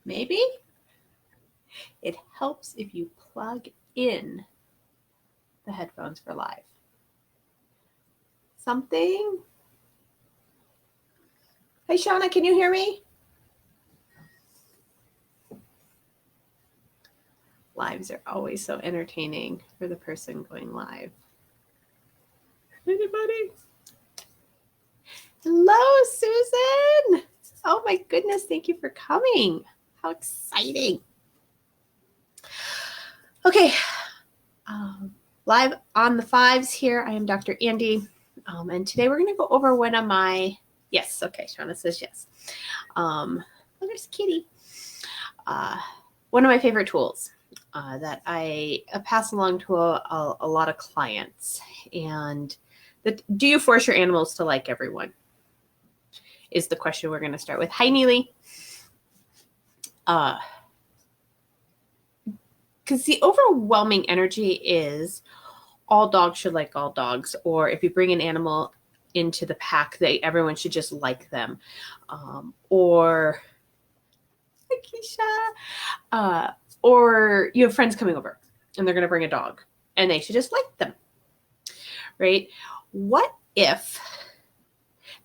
Maybe it helps if you plug in the headphones for live. Something? Hey, Shauna, can you hear me? Lives are always so entertaining for the person going live. Anybody? Hello, Susan. Oh my goodness, thank you for coming. How exciting. Okay, live on the fives here. I am Dr. Andi, and today we're going to go over one of my, yes, okay, Shauna says yes. Oh, there's Kitty. One of my favorite tools that I pass along to a lot of clients. And do you force your animals to like everyone? Is the question we're going to start with. Hi, Neely. Because the overwhelming energy is all dogs should like all dogs, or if you bring an animal into the pack, everyone should just like them, or Keisha, or you have friends coming over and they're going to bring a dog and they should just like them, right? What if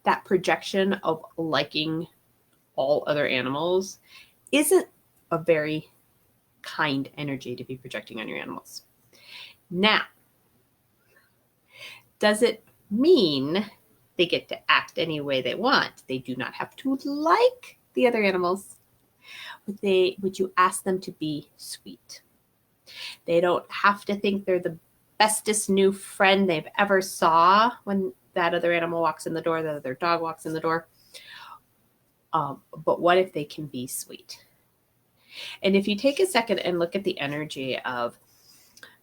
that projection of liking all other animals isn't a very kind energy to be projecting on your animals? Now, does it mean they get to act any way they want? They do not have to like the other animals. Would you ask them to be sweet? They don't have to think they're the bestest new friend they've ever saw when that other animal walks in the door, that other dog walks in the door. But what if they can be sweet? And if you take a second and look at the energy of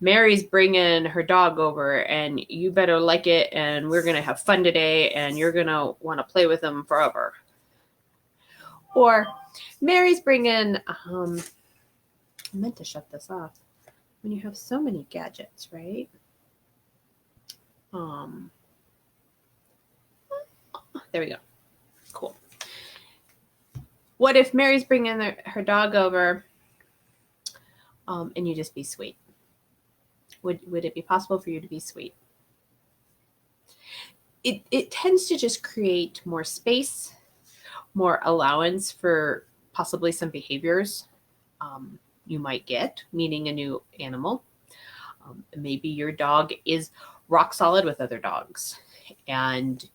Mary's bringing her dog over and you better like it and we're going to have fun today and you're going to want to play with them forever. Or Mary's bringing, I meant to shut this off. When you have so many gadgets, right? There we go. Cool. What if Mary's bringing her dog over and you just be sweet? Would it be possible for you to be sweet? It tends to just create more space, more allowance for possibly some behaviors you might get meeting a new animal. Maybe your dog is rock solid with other dogs and,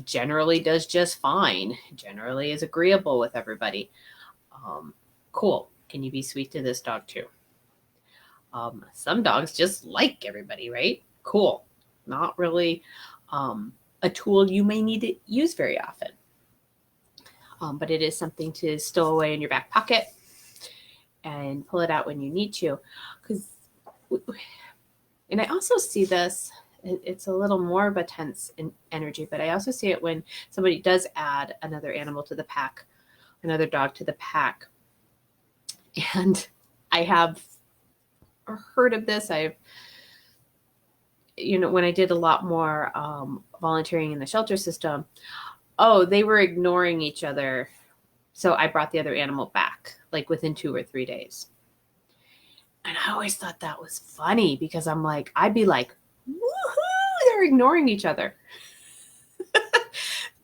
generally does just fine, generally is agreeable with everybody. Cool. Can you be sweet to this dog too? Some dogs just like everybody, right? Cool. Not really a tool you may need to use very often. But it is something to stow away in your back pocket and pull it out when you need to. And I also see this, it's a little more of a tense energy, but I also see it when somebody does add another animal to the pack, another dog to the pack. And I have heard of this. When I did a lot more volunteering in the shelter system, they were ignoring each other. So I brought the other animal back, like within 2 or 3 days. And I always thought that was funny because I'd be like, woohoo, they're ignoring each other.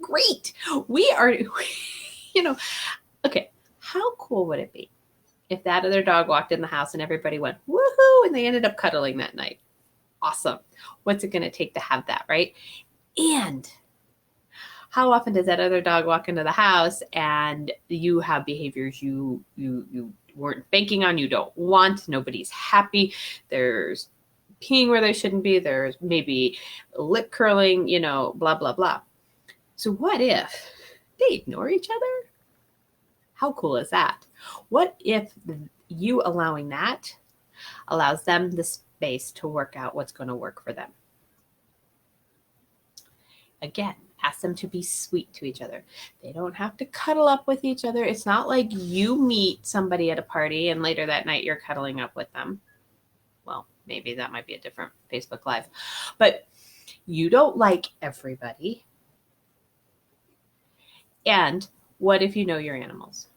Great. We are, okay. How cool would it be if that other dog walked in the house and everybody went, woohoo, and they ended up cuddling that night? Awesome. What's it going to take to have that, right? And how often does that other dog walk into the house and you have behaviors you weren't banking on, you don't want, nobody's happy, there's peeing where they shouldn't be, there's maybe lip curling, blah, blah, blah. So what if they ignore each other? How cool is that? What if you allowing that allows them the space to work out what's going to work for them? Again, ask them to be sweet to each other. They don't have to cuddle up with each other. It's not like you meet somebody at a party and later that night you're cuddling up with them. Well, maybe that might be a different Facebook Live. But you don't like everybody. And what if you know your animals?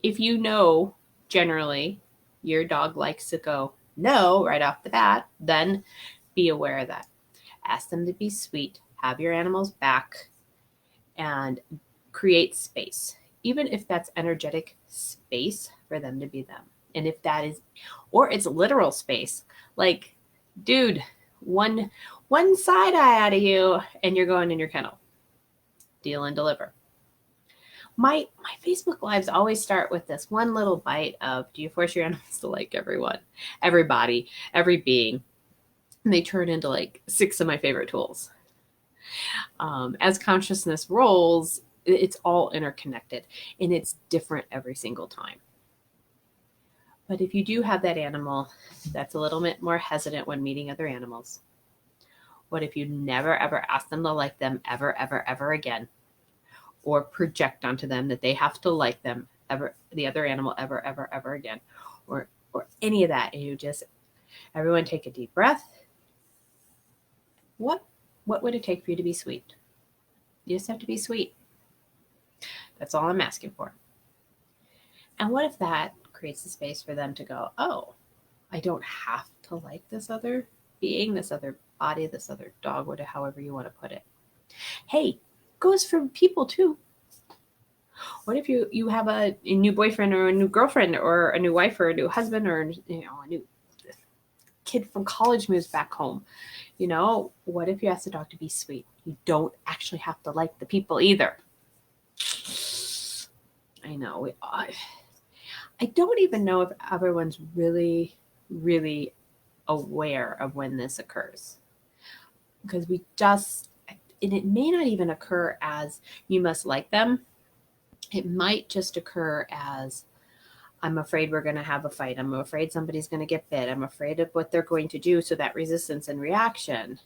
If you know generally your dog likes to go no right off the bat, then be aware of that. Ask them to be sweet, have your animals back, and create space, even if that's energetic space for them to be them. And if that is, or it's literal space, like, dude, one side eye out of you and you're going in your kennel. Deal and deliver. My Facebook lives always start with this one little bite of, do you force your animals to like everyone, everybody, every being? And they turn into like 6 of my favorite tools. As consciousness rolls, it's all interconnected and it's different every single time. But if you do have that animal that's a little bit more hesitant when meeting other animals, what if you never ever ask them to like them ever, ever, ever again, or project onto them that they have to like them ever, the other animal ever, ever, ever again, or any of that, and you just, everyone take a deep breath. What would it take for you to be sweet? You just have to be sweet. That's all I'm asking for. And what if that creates the space for them to go, oh, I don't have to like this other being, this other body, this other dog, whatever, however you want to put it. Hey, goes for people too. What if you have a new boyfriend or a new girlfriend or a new wife or a new husband or a new kid from college moves back home? What if you ask the dog to be sweet? You don't actually have to like the people either. I know. I don't even know if everyone's really, really aware of when this occurs. Because and it may not even occur as you must like them. It might just occur as, I'm afraid we're going to have a fight. I'm afraid somebody's going to get bit. I'm afraid of what they're going to do. So that resistance and reaction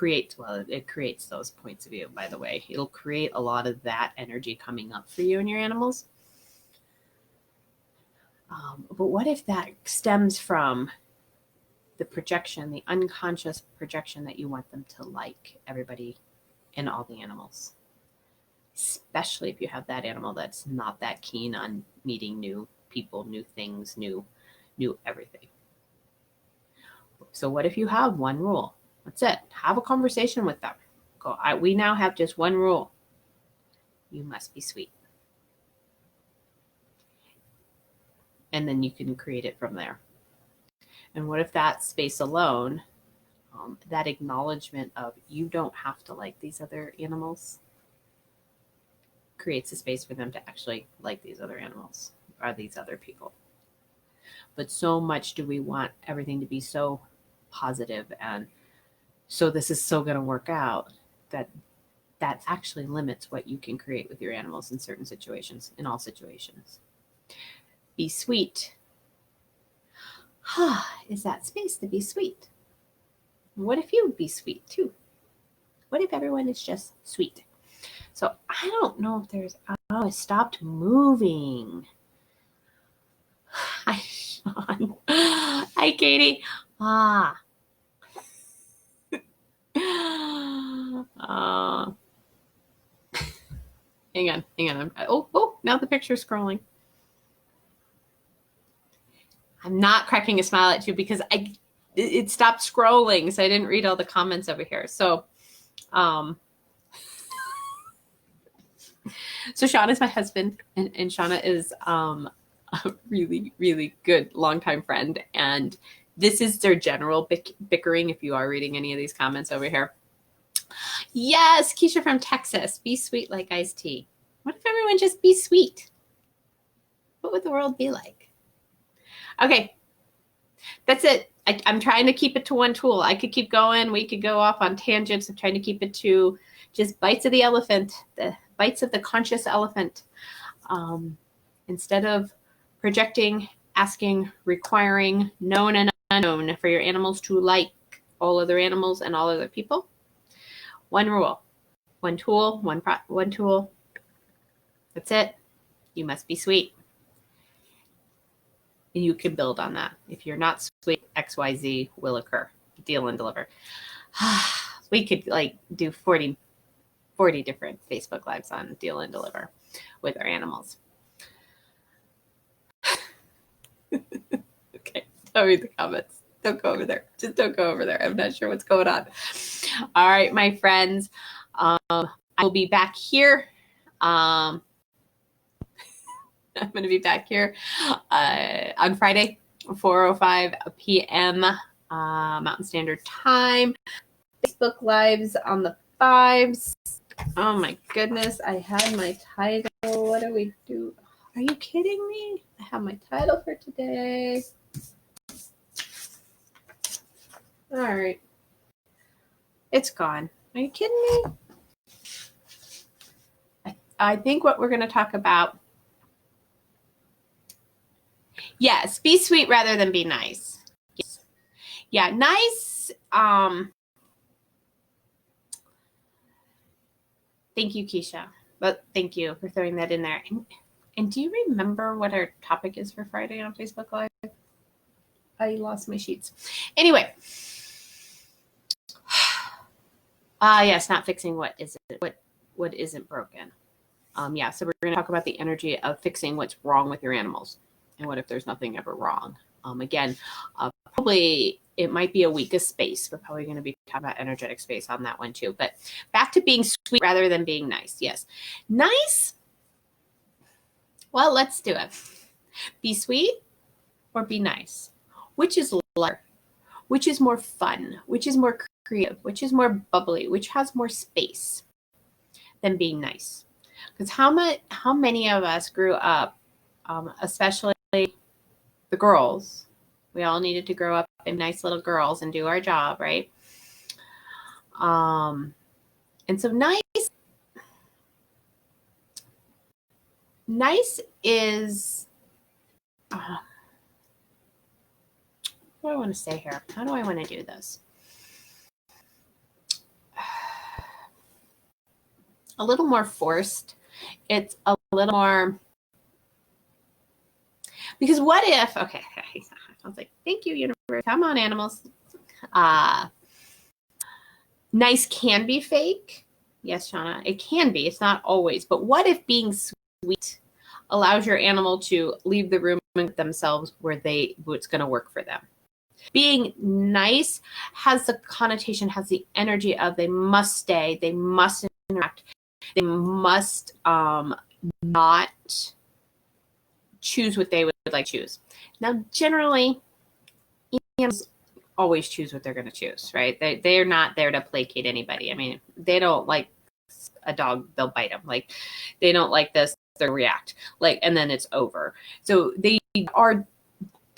it creates those points of view, by the way. It'll create a lot of that energy coming up for you and your animals. But what if that stems from the projection, the unconscious projection that you want them to like everybody and all the animals? Especially if you have that animal that's not that keen on meeting new people, new things, new everything. So what if you have one rule? That's it. Have a conversation with them. We now have just one rule. You must be sweet. And then you can create it from there. And what if that space alone, that acknowledgement of you don't have to like these other animals, creates a space for them to actually like these other animals or these other people. But so much do we want everything to be so positive, and so this is so going to work out, that actually limits what you can create with your animals in certain situations, in all situations. Be sweet. Is that space to be sweet? What if you would be sweet too? What if everyone is just sweet? So I don't know if there's, it stopped moving. Hi, Sean. Hi, Katie. Hang on. Oh, now the picture's scrolling. I'm not cracking a smile at you because it stopped scrolling, so I didn't read all the comments over here. So, so Shauna is my husband, and Shauna is a really, really good longtime friend. And this is their general bickering, if you are reading any of these comments over here. Yes, Keisha from Texas. Be sweet like iced tea. What if everyone just be sweet? What would the world be like? Okay, that's it. I'm trying to keep it to one tool. I could keep going. We could go off on tangents. I'm trying to keep it to just bites of the elephant, the bites of the conscious elephant. Instead of projecting, asking, requiring known and unknown for your animals to like all other animals and all other people. One rule, one tool, one tool. That's it. You must be sweet. And you can build on that. If you're not sweet, XYZ will occur. Deal and deliver. We could do 40 different Facebook lives on deal and deliver. with our animals. Okay, don't read the comments. Don't go over there. Just don't go over there. I'm not sure what's going on. All right, my friends. I will be back here. I'm going to be back here on Friday, 4:05 p.m. Mountain Standard Time. Facebook Lives on the 5s. Oh my goodness, I had my title. What do we do? Are you kidding me? I have my title for today. All right. It's gone. Are you kidding me? I think what we're going to talk about. Yes, be sweet rather than be nice. Yes. Yeah, nice. Thank you, Keisha. But thank you for throwing that in there. And do you remember what our topic is for Friday on Facebook Live? I lost my sheets. Anyway. Yes, not fixing what isn't broken. Yeah, so we're going to talk about the energy of fixing what's wrong with your animals. And what if there's nothing ever wrong? Again, probably it might be a week of space. We're probably going to be talking about energetic space on that one too. But back to being sweet rather than being nice. Yes. Nice. Well, let's do it. Be sweet or be nice? Which is lighter? Which is more fun? Which is more creative? Which is more bubbly? Which has more space than being nice? Because how many of us grew up, especially the girls, we all needed to grow up and nice little girls and do our job, right? And so nice is, what do I want to say here? How do I want to do this? A little more forced. It's a little more, because what if, okay, I was like, thank you, universe. Come on, animals. Nice can be fake. Yes, Shauna, it can be. It's not always. But what if being sweet allows your animal to leave the room and themselves where it's going to work for them? Being nice has the connotation, has the energy of they must stay, they must interact, they must not choose what they would like to choose. Now, generally, animals always choose what they're going to choose, right? They're not there to placate anybody. I mean, they don't like a dog, they'll bite them. Like, they don't like this, they'll react. Like, and then it's over. So they're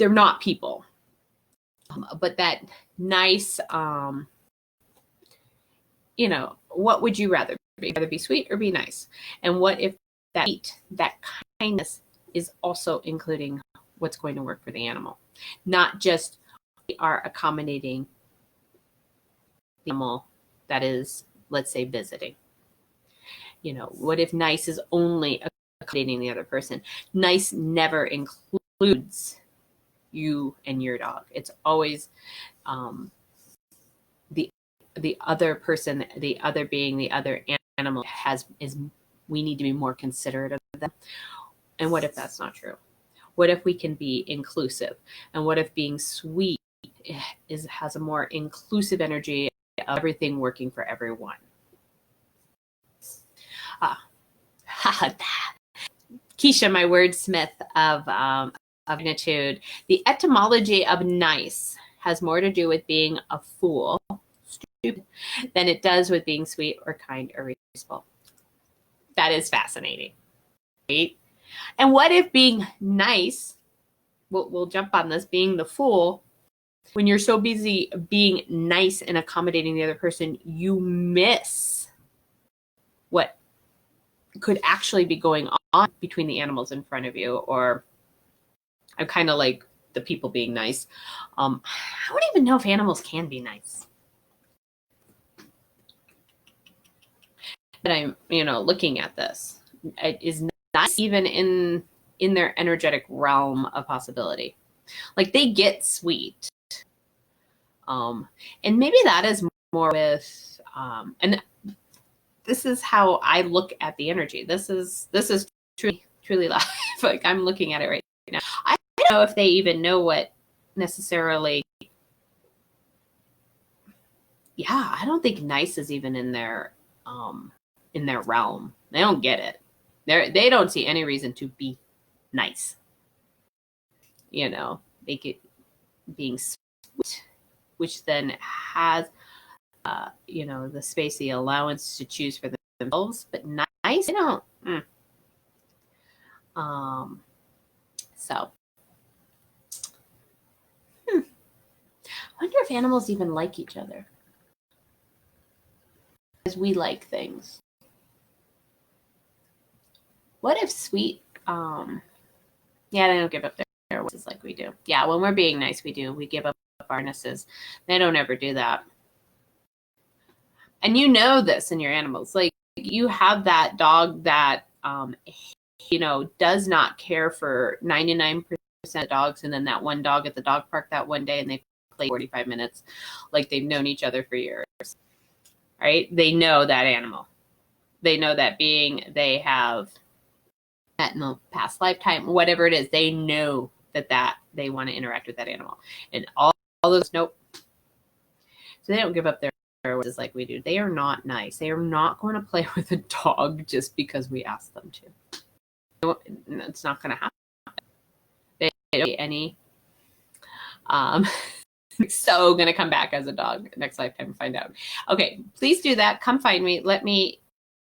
not people. But that nice, what would you rather be? Rather be sweet or be nice? And what if that kindness is also including what's going to work for the animal? Not just we are accommodating the animal that is, let's say, visiting. What if nice is only accommodating the other person? Nice never includes you and your dog. It's always the other person, the other being, the other animal we need to be more considerate of them. And what if that's not true? What if we can be inclusive? And what if being sweet has a more inclusive energy of everything working for everyone? Keisha, my wordsmith of magnitude. The etymology of nice has more to do with being a fool, stupid, than it does with being sweet or kind or reasonable. That is fascinating, right? And what if being nice, we'll jump on this, being the fool, when you're so busy being nice and accommodating the other person, you miss what could actually be going on between the animals in front of you. Or I'm kind of like the people being nice. I don't even know if animals can be nice. But I'm, looking at this. It is not even in their energetic realm of possibility. Like, they get sweet. And maybe that is more with, and this is how I look at the energy. This is truly live. Like I'm looking at it right now. I don't know if they even know what necessarily. Yeah, I don't think nice is even in their realm. They don't get it. They don't see any reason to be nice. You know, make it being sweet, which then has you know, the space, the allowance to choose for themselves, but nice, they don't. So I wonder if animals even like each other as we like things. What if sweet yeah, they don't give up their wishes like we do. Yeah, when we're being nice, we do. We give up our harnesses. They don't ever do that. And you know this in your animals. Like you have that dog that you know, does not care for 99% of dogs, and then that one dog at the dog park that one day, and they play 45 minutes like they've known each other for years. Right? They know that animal. They know that being. They have that in the past lifetime, whatever it is. They know that they want to interact with that animal, and all those nope. So they don't give up their wishes like we do. They are not nice. They are not going to play with a dog just because we ask them to. It's not going to happen. They don't get any. So going to come back as a dog next lifetime and find out. Okay, please do that. Come find me. Let me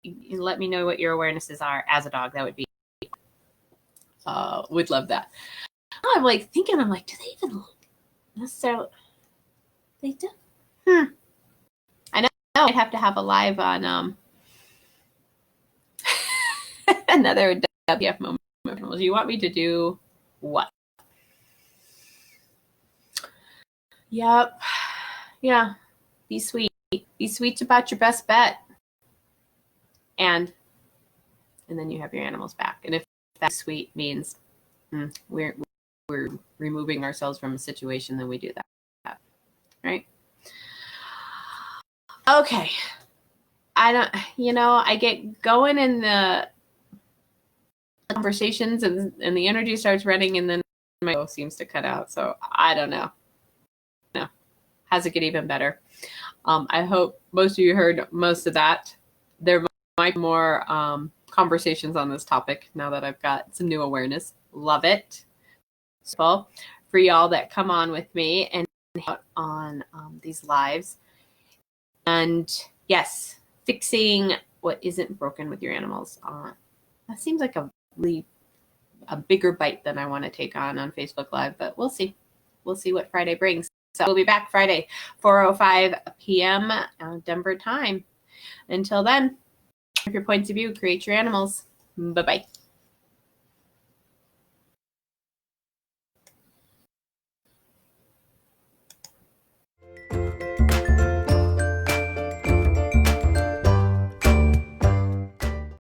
know what your awarenesses are as a dog. That would be. Would love that. I'm like thinking. I'm like, do they even necessarily? They do. I know. I'd have to have a live on another WF moment. Do you want me to do what? Yep. Yeah. Be sweet. Be sweet about your best bet. And then you have your animals back. And if that sweet means we're removing ourselves from a situation, then we do that. Right? Okay. I get going in the conversations and the energy starts running, and then my voice seems to cut out. So I don't know. No. Has it get even better? I hope most of you heard most of that. There might be more conversations on this topic now that I've got some new awareness. Love it. So for y'all that come on with me and on these lives. And yes, fixing what isn't broken with your animals. That seems like a bigger bite than I want to take on Facebook Live, but we'll see. We'll see what Friday brings. So we'll be back Friday, 4:05 p.m. Denver time. Until then, your points of view, create your animals. Bye-bye.